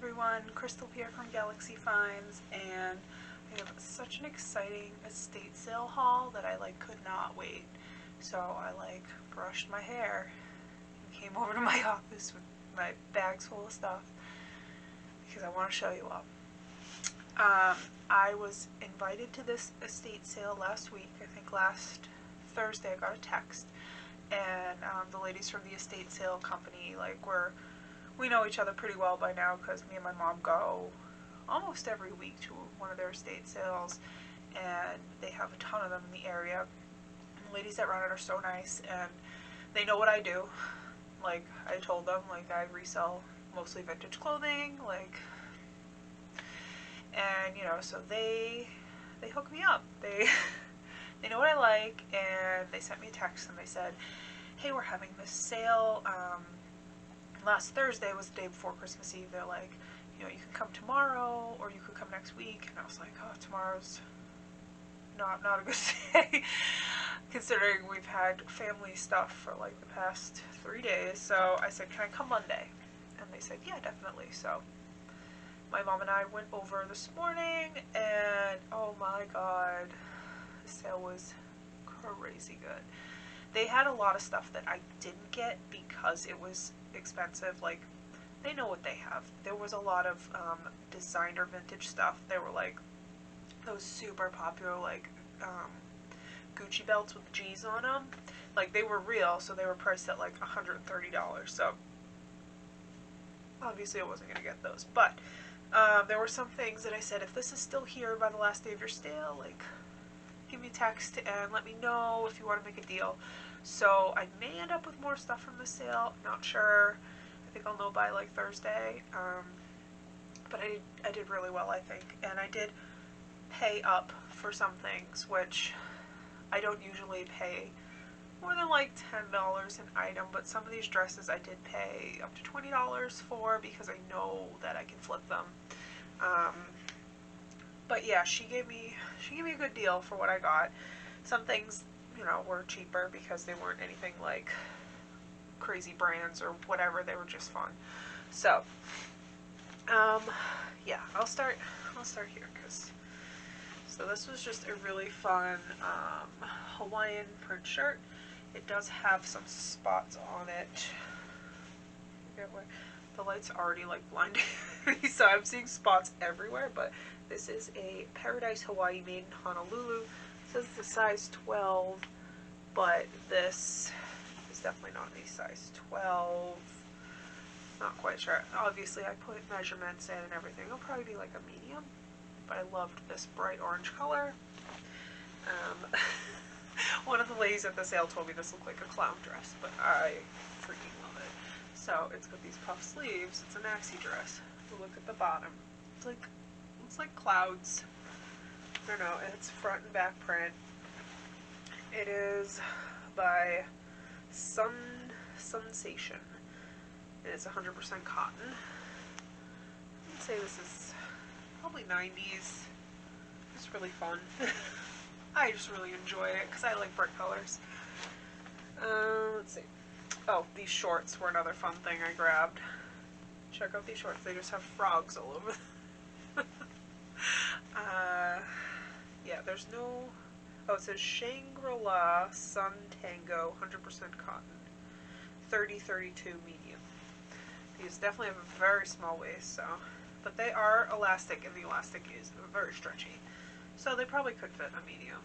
everyone, Crystal here from Galaxy Finds, and I have such an exciting estate sale haul that I could not wait. So I brushed my hair and came over to my office with my bags full of stuff because I want to show you all. I was invited to this estate sale last week. I think last Thursday I got a text, and the ladies from the estate sale company, we know each other pretty well by now because me and my mom go almost every week to one of their estate sales, and they have a ton of them in the area. And the ladies that run it are so nice, and they know what I do. I told them, I resell mostly vintage clothing, and so they hook me up. They know what I like, and they sent me a text and they said, hey, we're having this sale. Last Thursday was the day before Christmas Eve. They're like, you can come tomorrow or you could come next week. And I was like, oh, tomorrow's not a good day considering we've had family stuff for the past 3 days. So I said, can I come Monday? And they said, yeah, definitely. So my mom and I went over this morning, and oh my god, the sale was crazy good. They had a lot of stuff that I didn't get because it was expensive. They know what they have. There was a lot of designer vintage stuff. There were those super popular Gucci belts with G's on them. They were real, so they were priced at $130. So obviously I wasn't gonna get those, but there were some things that I said, if this is still here by the last day of your sale, give me a text and let me know if you want to make a deal. So I may end up with more stuff from the sale. I'm not sure. I think I'll know by Thursday. But I did really well, I think. And I did pay up for some things, which I don't usually pay more than $10 an item, but some of these dresses I did pay up to $20 for because I know that I can flip them. But yeah, she gave me a good deal for what I got. Some things, were cheaper because they weren't anything crazy brands or whatever. They were just fun. So, yeah, I'll start here so this was just a really fun Hawaiian print shirt. It does have some spots on it. The light's already blinding me, so I'm seeing spots everywhere, but this is a Paradise Hawaii made in Honolulu. It says it's a size 12, but this is definitely not a size 12. Not quite sure. Obviously, I put measurements in and everything. It'll probably be a medium, but I loved this bright orange color. One of the ladies at the sale told me this looked like a clown dress, but I freaking love it. So it's got these puff sleeves. It's a maxi dress. Look at the bottom. It's like clouds. I don't know. It's front and back print. It is by Sensation. And it's 100% cotton. I'd say this is probably 90s. It's really fun. I just really enjoy it because I like bright colors. Let's see. Oh, these shorts were another fun thing I grabbed. Check out these shorts. They just have frogs all over them. Yeah, there's no... Oh, it says Shangri-La Sun Tango 100% cotton. 30-32 medium. These definitely have a very small waist, so... But they are elastic, and the elastic is very stretchy. So they probably could fit a medium.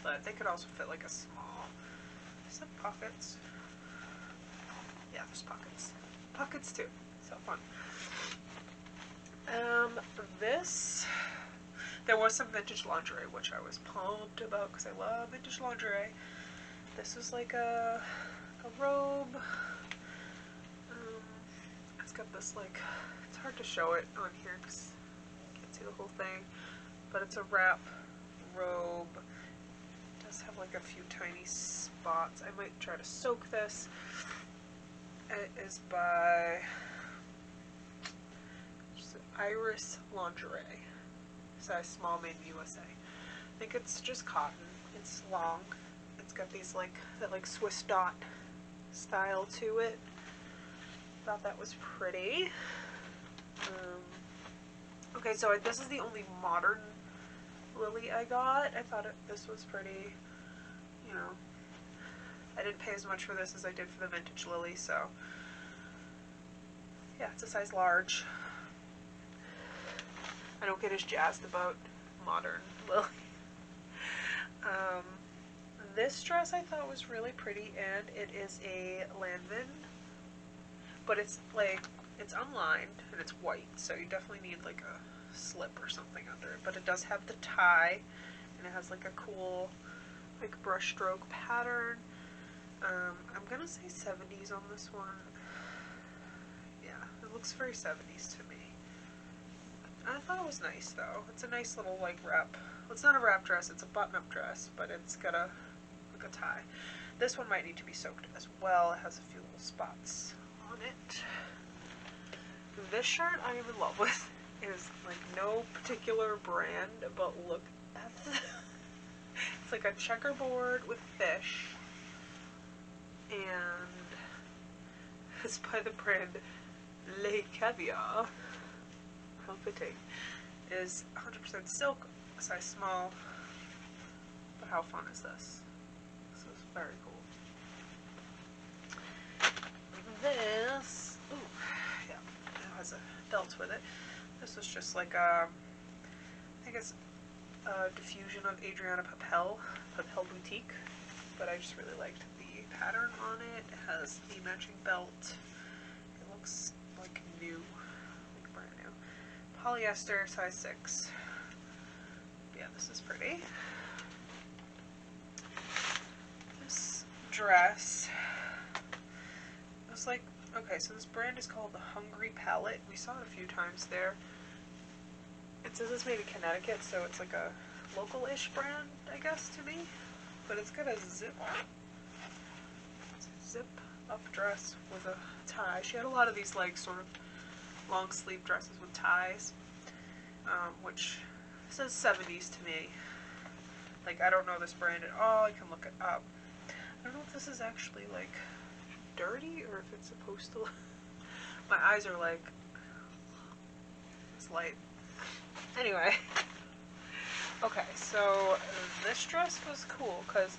But they could also fit a small... Some pockets. Yeah, there's pockets. Pockets too. So fun. There was some vintage lingerie, which I was pumped about because I love vintage lingerie. This was a robe. It's got this it's hard to show it on here because you can't see the whole thing, but it's a wrap robe. It does have a few tiny spots. I might try to soak this. It is by Iris Lingerie, size small, made in USA. I think it's just cotton. It's long. It's got these that Swiss dot style to it. Thought that was pretty. Okay, so this is the only modern Lilly I got. I thought this was pretty, you know, I didn't pay as much for this as I did for the vintage Lilly, so yeah, it's a size large. I don't get as jazzed about modern Lilly. This dress I thought was really pretty, and it is a Lanvin, but it's like, it's unlined and it's white, so you definitely need like a slip or something under it, but it does have the tie, and it has like a cool like brush stroke pattern. I'm gonna say 70s on this one. Yeah, it looks very 70s to me. I thought it was nice though. It's a nice little like wrap. Well, it's not a wrap dress, it's a button-up dress, but it's got a like a tie. This one might need to be soaked as well. It has a few little spots on it. This shirt I'm in love with. Is like no particular brand, but look at this. It's like a checkerboard with fish, and it's by the brand Le Caviar. How fitting. It is 100% silk, a size small. But how fun is this? This is very cool. This, ooh, yeah, it has a belt with it. This was just like a, I guess, a diffusion of Adriana Papel Boutique, but I just really liked the pattern on it. It has the matching belt. It looks like new, like brand new. Polyester, size 6. Yeah, this is pretty. This dress, it was like, okay, so this brand is called the Hungry Palette. We saw it a few times there. It says it's made in Connecticut, so it's like a local-ish brand, I guess, to me. But it's got a zip up dress with a tie. She had a lot of these like sort of long sleeve dresses with ties, which says 70s to me. Like, I don't know this brand at all. I can look it up. I don't know if this is actually like dirty or if it's supposed to. My eyes are like, it's light. Anyway, okay, so this dress was cool because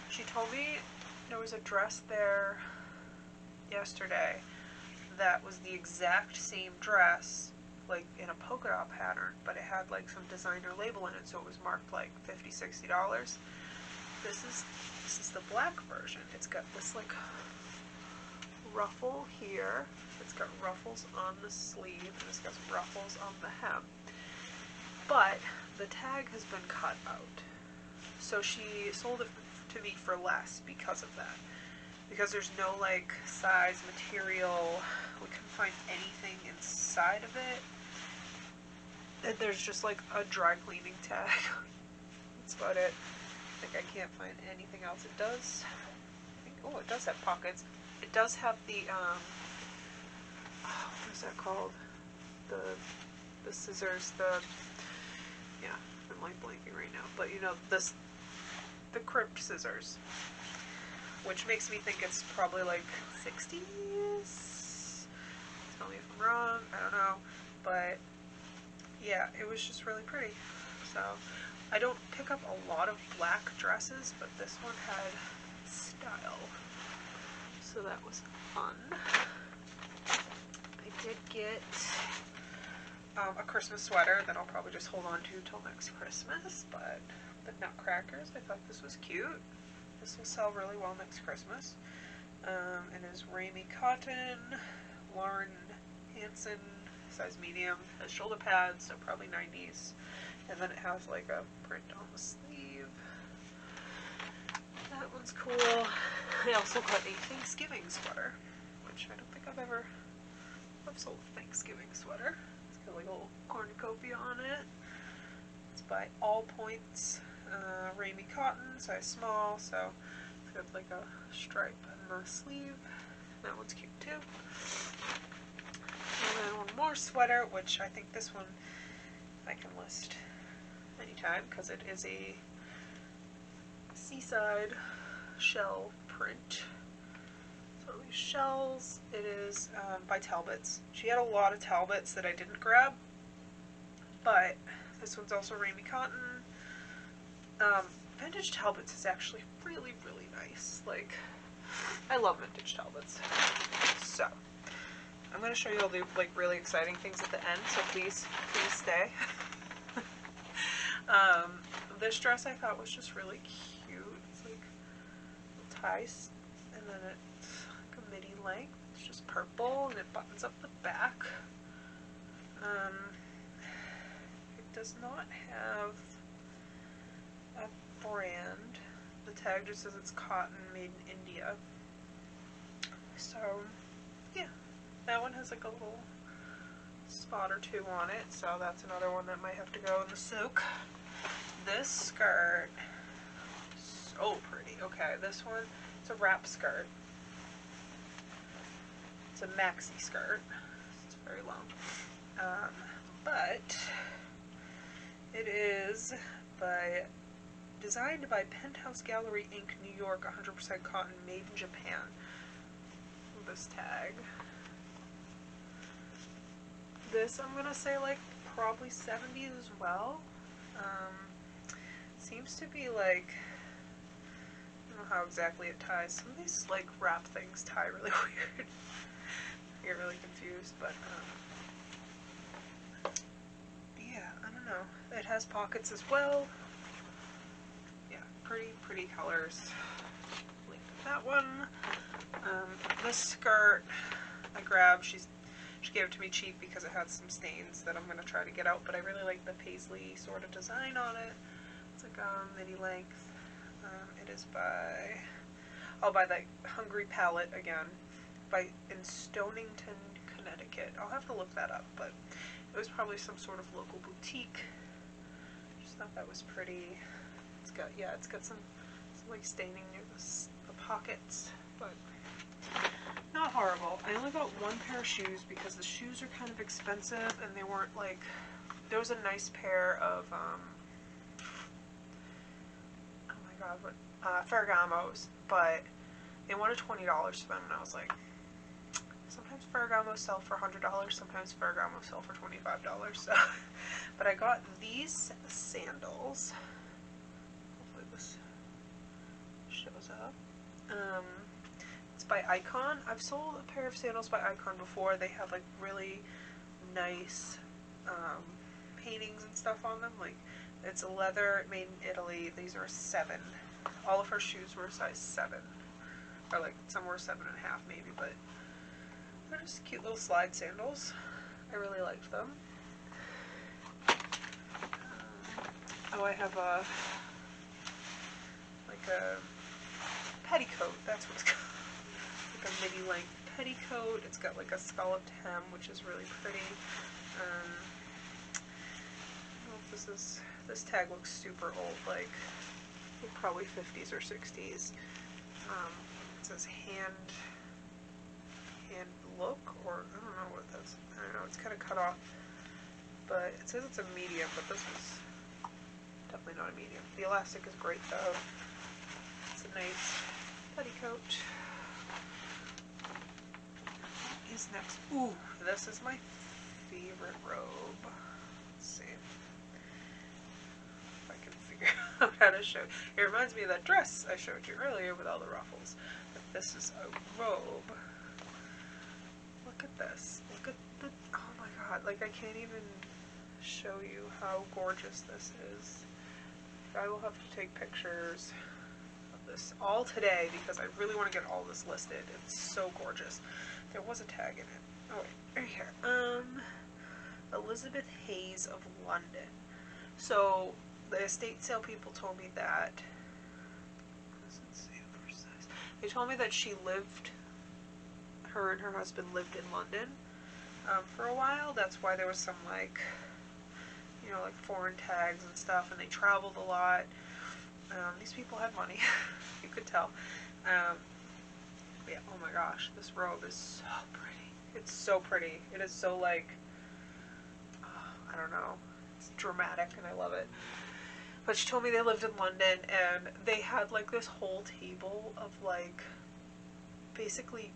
she told me there was a dress there yesterday that was the exact same dress, like in a polka dot pattern, but it had like some designer label in it, so it was marked like $50, $60. This is the black version. It's got this like ruffle here. It's got ruffles on the sleeve, and it's got ruffles on the hem. But the tag has been cut out. So she sold it to me for less because of that. Because there's no like size, material, we couldn't find anything inside of it. And there's just like a dry cleaning tag. That's about it. Like, I can't find anything else. It does, oh, it does have pockets. It does have the, what is that called? The scissors, yeah, I'm like blanking right now, but you know, the crimped scissors, which makes me think it's probably like 60s. Tell me if I'm wrong, I don't know, but yeah, it was just really pretty. So I don't pick up a lot of black dresses, but this one had style, so that was fun. I did get a Christmas sweater that I'll probably just hold on to till next Christmas, but the Nutcrackers, I thought this was cute. This will sell really well next Christmas. It is Ramie cotton, Lauren Hansen, size medium, has shoulder pads, so probably 90s, and then it has like a print on the sleeve. That one's cool. I also got a Thanksgiving sweater, which I don't think I've sold a Thanksgiving sweater. It's got like a little cornucopia on it. It's by All Points, Ramie cotton, size small, so it's got like a stripe in the sleeve. That one's cute too. And then one more sweater, which I think this one I can list anytime because it is a seaside shell print. So let me shells. It is by Talbots. She had a lot of Talbots that I didn't grab, but this one's also Ramie Cotton. Vintage Talbots is actually really, really nice. Like, I love vintage Talbots. So, I'm going to show you all the like really exciting things at the end, so please stay. This dress I thought was just really cute. It's like ties, and then it's like a midi length. It's just purple, and it buttons up the back. It does not have a brand. The tag just says it's cotton, made in India. So, yeah. That one has like a little spot or two on it, so that's another one that might have to go in the soak. This skirt, so pretty. Okay, this one, it's a wrap skirt. It's a maxi skirt. It's very long. But it is designed by Penthouse Gallery Inc., New York, 100% cotton, made in Japan. This tag. This, I'm gonna say, like, probably 70s as well. Seems to be, like, I don't know how exactly it ties. Some of these, like, wrap things tie really weird. I get really confused, but, yeah, I don't know. It has pockets as well. Yeah, pretty colors. Link to that one. This skirt I grabbed. She gave it to me cheap because it had some stains that I'm going to try to get out, but I really like the paisley sort of design on it. It's like a midi length. It is by the Hungry Palette again, in Stonington, Connecticut. I'll have to look that up, but it was probably some sort of local boutique. I just thought that was pretty. It's got some like staining near the pockets, but not horrible. I only got one pair of shoes because the shoes are kind of expensive, and they weren't like, there was a nice pair of, oh my god, what, Ferragamos, but they wanted $20 for them, and I was like, sometimes Ferragamo sell for $100, sometimes Ferragamo sell for $25, so, but I got these sandals. Hopefully this shows up. It's by Icon. I've sold a pair of sandals by Icon before. They have like really nice paintings and stuff on them. Like, it's a leather, made in Italy. These are a 7. All of her shoes were a size 7, or like some were 7.5 maybe, but they're just cute little slide sandals. I really liked them. Oh, I have a petticoat. That's what it's called. Like a midi length petticoat. It's got like a scalloped hem, which is really pretty. I don't know if this tag looks super old, like probably 50s or 60s. It says hand look, or I don't know what that's. I don't know. It's kind of cut off, but it says it's a medium, but this is definitely not a medium. The elastic is great though. It's a nice petticoat. What is next? Ooh, this is my favorite robe. Let's see if I can figure out how to show. It reminds me of that dress I showed you earlier with all the ruffles. But this is a robe. Look at this. Look at the. Oh my god! Like, I can't even show you how gorgeous this is. I will have to take pictures of this all today because I really want to get all this listed. It's so gorgeous. There was a tag in it. Oh wait, right here. Elizabeth Hayes of London. So the estate sale people told me that. They told me that her and her husband lived in London for a while. That's why there was some like, you know, like foreign tags and stuff, and they traveled a lot. These people had money, you could tell. Yeah, oh my gosh, this robe is so pretty. It's so pretty. It is so like, I don't know, it's dramatic and I love it. But she told me they lived in London and they had like this whole table of like basically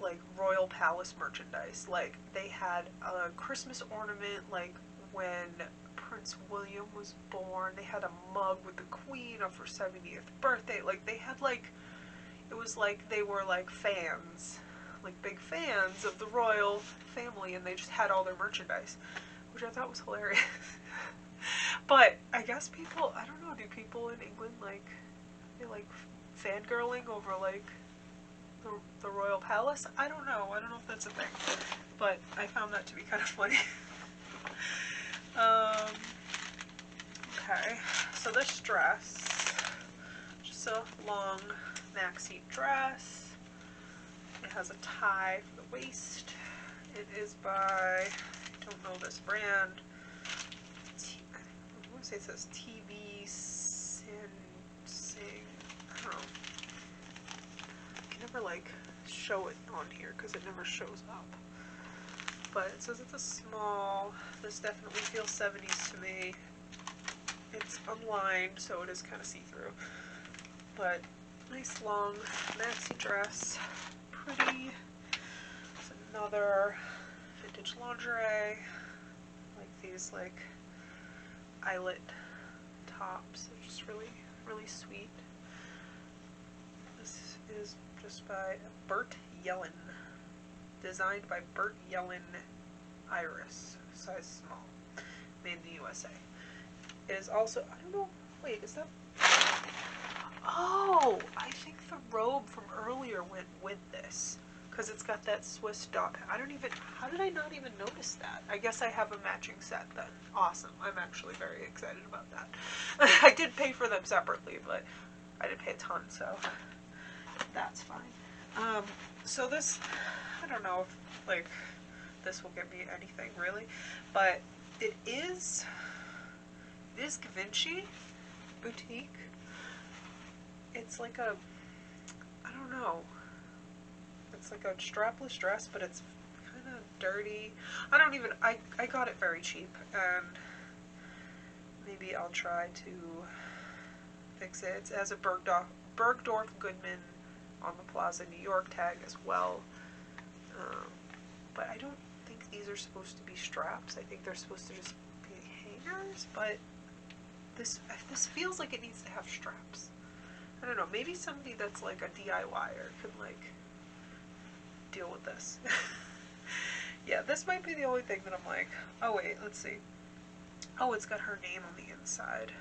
like royal palace merchandise. Like they had a Christmas ornament, like when Prince William was born. They had a mug with the Queen of her 70th birthday. Like they had like, it was like they were like fans, like big fans of the royal family, and they just had all their merchandise, which I thought was hilarious. But I guess people, I don't know, do people in England like, they like fangirling over like the royal palace? I don't know if that's a thing, but I found that to be kind of funny. Okay, so this dress, just a long maxi dress. It has a tie for the waist. It is by, I don't know this brand. I want to say it says TV Sing. I don't know. I can never like show it on here because it never shows up. But it says it's a small. This definitely feels 70s to me. It's unlined, so it is kind of see-through. But nice long maxi dress. Pretty. It's another vintage lingerie. Like these like eyelet tops. They're just really, really sweet. This is just by Bert Yellen. Designed by Bert Yellen Iris. Size small. Made in the USA. It is also, I don't know, wait, is that, oh, I think the robe from earlier went with this, because it's got that Swiss dot. How did I not even notice that? I guess I have a matching set then. Awesome. I'm actually very excited about that. I did pay for them separately, but I didn't pay a ton, so that's fine. So this, I don't know if, like, this will get me anything, really, but it is Givenchy boutique. It's like a, I don't know, it's like a strapless dress, but it's kind of dirty. I got it very cheap, and maybe I'll try to fix it. It has a Bergdorf Goodman on the Plaza New York tag as well. But I don't think these are supposed to be straps. I think they're supposed to just be hangers, but this feels like it needs to have straps. I don't know, maybe somebody that's like a DIYer could like deal with this. Yeah, this might be the only thing that I'm like, oh wait, let's see. Oh, it's got her name on the inside.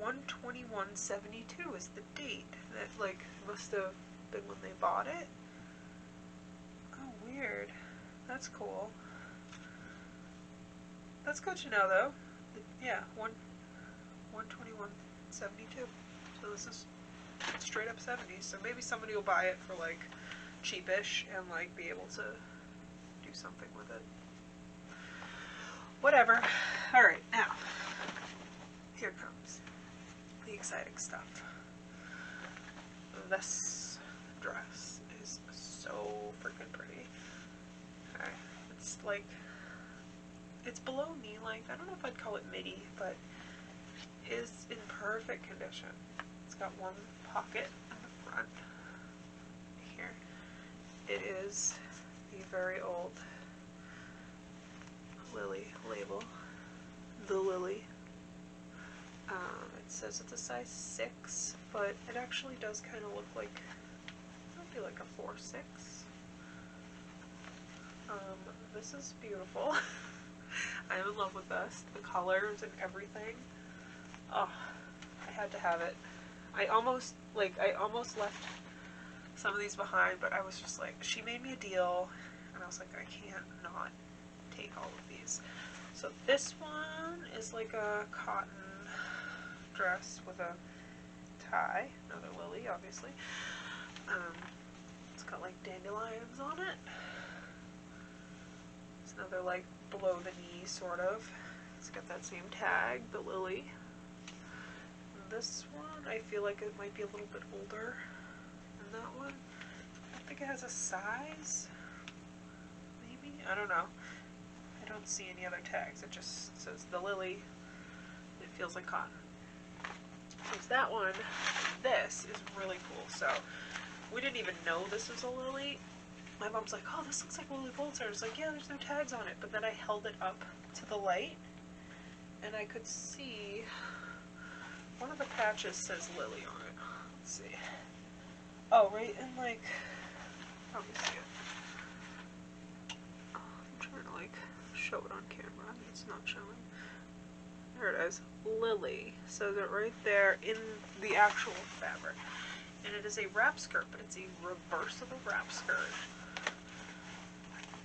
1/21/72 is the date. That like must have been when they bought it. Oh, weird. That's cool. That's good to know, though. Yeah, 1/21/72. So this is straight up 70s. So maybe somebody will buy it for like cheapish and like be able to do something with it. Whatever. All right, now here comes the exciting stuff. This dress is so freaking pretty. Okay, it's like, it's below knee length. I don't know if I'd call it midi, but it is in perfect condition. It's got one pocket in the front here. It is the very old Lilly label. The Lilly. It says it's a size 6, but it actually does kind of look like, it might be like a 4/6. This is beautiful. I'm in love with this. The colors and everything. Oh, I had to have it. I almost left some of these behind, but I was just like, she made me a deal, and I was like, I can't not take all of these. So this one is like a cotton dress with a tie. Another Lilly, obviously. It's got like dandelions on it. It's another like below the knee sort of. It's got that same tag, the Lilly. And this one, I feel like it might be a little bit older than that one. I don't think it has a size. Maybe? I don't know. I don't see any other tags. It just says the Lilly. It feels like cotton. There's that one. This is really cool. So we didn't even know this was a Lilly. My mom's like, oh, this looks like Lilly Pulitzer. I was like, yeah, there's no tags on it. But then I held it up to the light, and I could see one of the patches says Lilly on it. Let's see. Oh, right in like, let me see it. Oh, I'm trying to like show it on camera. It's not showing. There it is. Lilly. Says it right there in the actual fabric. And it is a wrap skirt, but it's a reversible wrap skirt.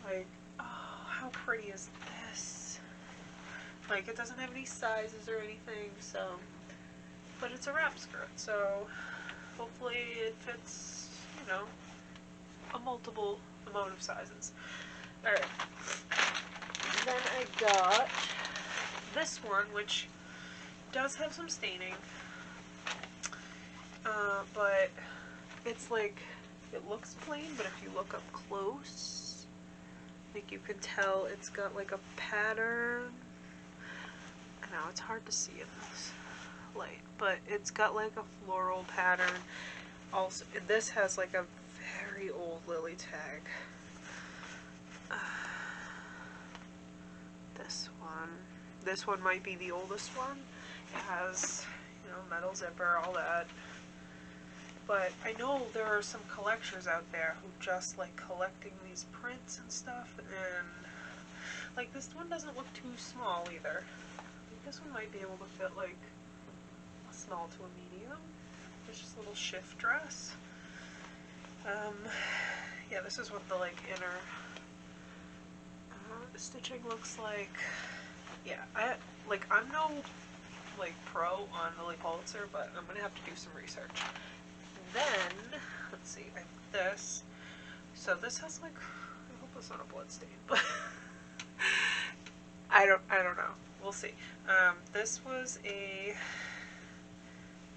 Like, oh, how pretty is this? Like, it doesn't have any sizes or anything, so, but it's a wrap skirt, so hopefully it fits, you know, a multiple amount of sizes. Alright. Then I got this one, which does have some staining, but it's like, it looks plain, but if you look up close, like you can tell it's got like a pattern. I know it's hard to see in this light, but it's got like a floral pattern. Also, this has like a very old Lilly tag. This one might be the oldest one. It has, you know, metal zipper, all that. But I know there are some collectors out there who just like collecting these prints and stuff, and like this one doesn't look too small either. Like, this one might be able to fit like a small to a medium. It's just a little shift dress. Yeah, this is what the like inner stitching looks like. Yeah, I'm no like pro on Lilly Pulitzer, but I'm gonna have to do some research. Then let's see, I have this. So this has like, I hope it's not a blood stain, but I don't know. We'll see. This was it's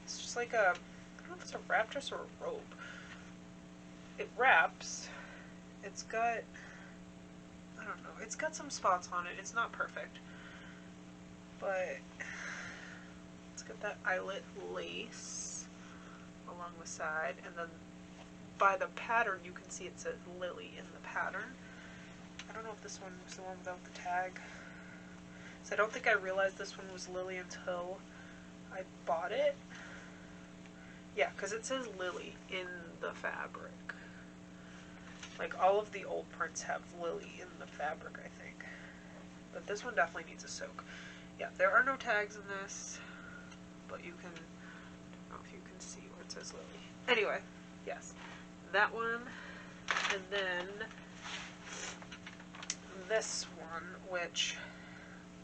just like a, I don't know if it's a wrap dress or a robe. It wraps. It's got, I don't know, it's got some spots on it. It's not perfect, but it's got that eyelet lace along the side, and then by the pattern you can see it says Lilly in the pattern. I don't know if this one was the one without the tag. So I don't think I realized this one was Lilly until I bought it. Yeah, because it says Lilly in the fabric. Like, all of the old prints have Lilly in the fabric, I think. But this one definitely needs a soak. Yeah, there are no tags in this, but you can, I don't know if you can see where it says Lilly. Anyway, yes, that one, and then this one, which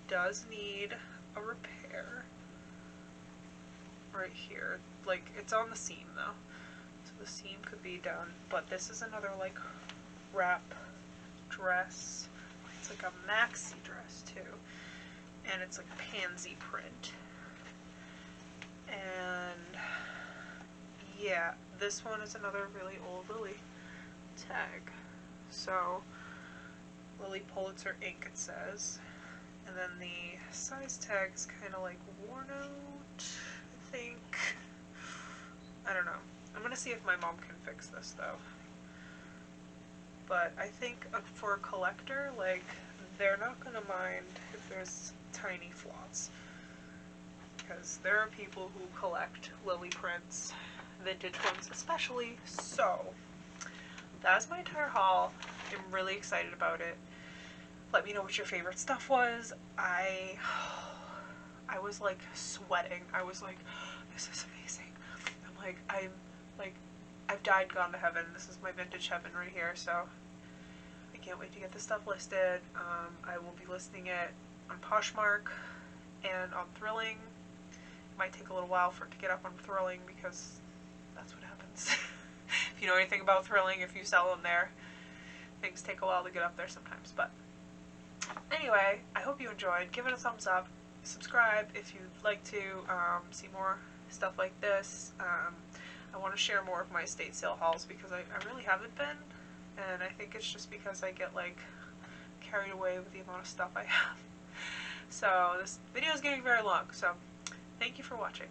does need a repair right here. Like, it's on the seam though, so the seam could be done, but this is another like wrap dress. It's like a maxi dress too, and it's like pansy print. And yeah, this one is another really old Lilly tag. So Lilly Pulitzer ink, it says, and then the size tag is kind of like worn out, I think. I don't know. I'm gonna see if my mom can fix this though. But I think for a collector, like, they're not gonna mind if there's tiny flaws, because there are people who collect Lilly prints, vintage ones especially. So that's my entire haul. I'm really excited about it. Let me know what your favorite stuff was. I was like sweating. I was like, this is amazing. I've died, gone to heaven. This is my vintage heaven right here, so I can't wait to get this stuff listed. I will be listing it on Poshmark and on Thrilling. It might take a little while for it to get up on Thrilling, because that's what happens. If you know anything about Thrilling, if you sell them there, things take a while to get up there sometimes. But anyway, I hope you enjoyed. Give it a thumbs up. Subscribe if you'd like to see more stuff like this. I want to share more of my estate sale hauls, because I really haven't been, and I think it's just because I get like carried away with the amount of stuff I have. So this video is getting very long, so thank you for watching.